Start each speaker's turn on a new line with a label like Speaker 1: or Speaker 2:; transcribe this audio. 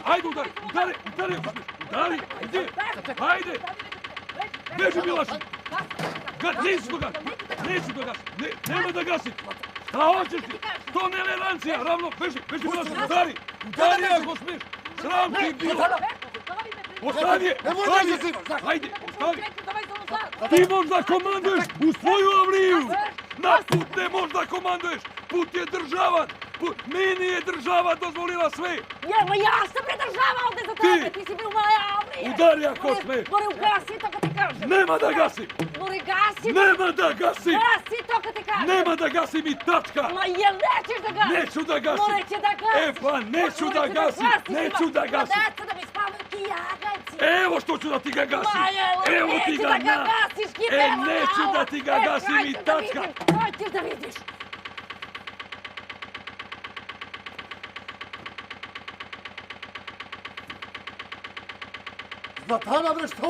Speaker 1: Ajde, udari, udari, ajde. Beži, Milaši. Neću da gasim, nema da gasim. Šta hoćeš ti? To nelerancija, ravno, beži, Milaši, udari ako smiješ. Sram ti bilo. Ostavi je, ajde, ostavi. Ti možda komanduješ u svoju avriju. Na put ne možda komanduješ, put je državan. Meni je država dozvolila sve.
Speaker 2: Evo ja sam je država ovdje za tebe, ti si bio moja avrija.
Speaker 1: Udari ako smiješ.
Speaker 2: Gori, ugasi to kad ti kažem.
Speaker 1: Nema da gasim.
Speaker 2: Gori, gasi.
Speaker 1: Nema da gasim.
Speaker 2: Gasi to kad ti kažem.
Speaker 1: Nema da gasim i tačka.
Speaker 2: Ma jel nećeš da gasiš?
Speaker 1: Neću da gasim.
Speaker 2: Morat će da gasiš.
Speaker 1: E pa neću da gasim. Neću da gasim.
Speaker 2: Deca da mi spavaju ti jagajci.
Speaker 1: Evo što ću da ti ga gasim.
Speaker 2: Ma jel,
Speaker 1: Evo ti ga
Speaker 2: neću da ga
Speaker 1: na.
Speaker 2: gasiš, kideva na
Speaker 1: Neću
Speaker 2: ovo.
Speaker 1: da ti ga gasim i tačka.
Speaker 2: Hoćeš da vidiš.
Speaker 3: Zlatana, bre, šta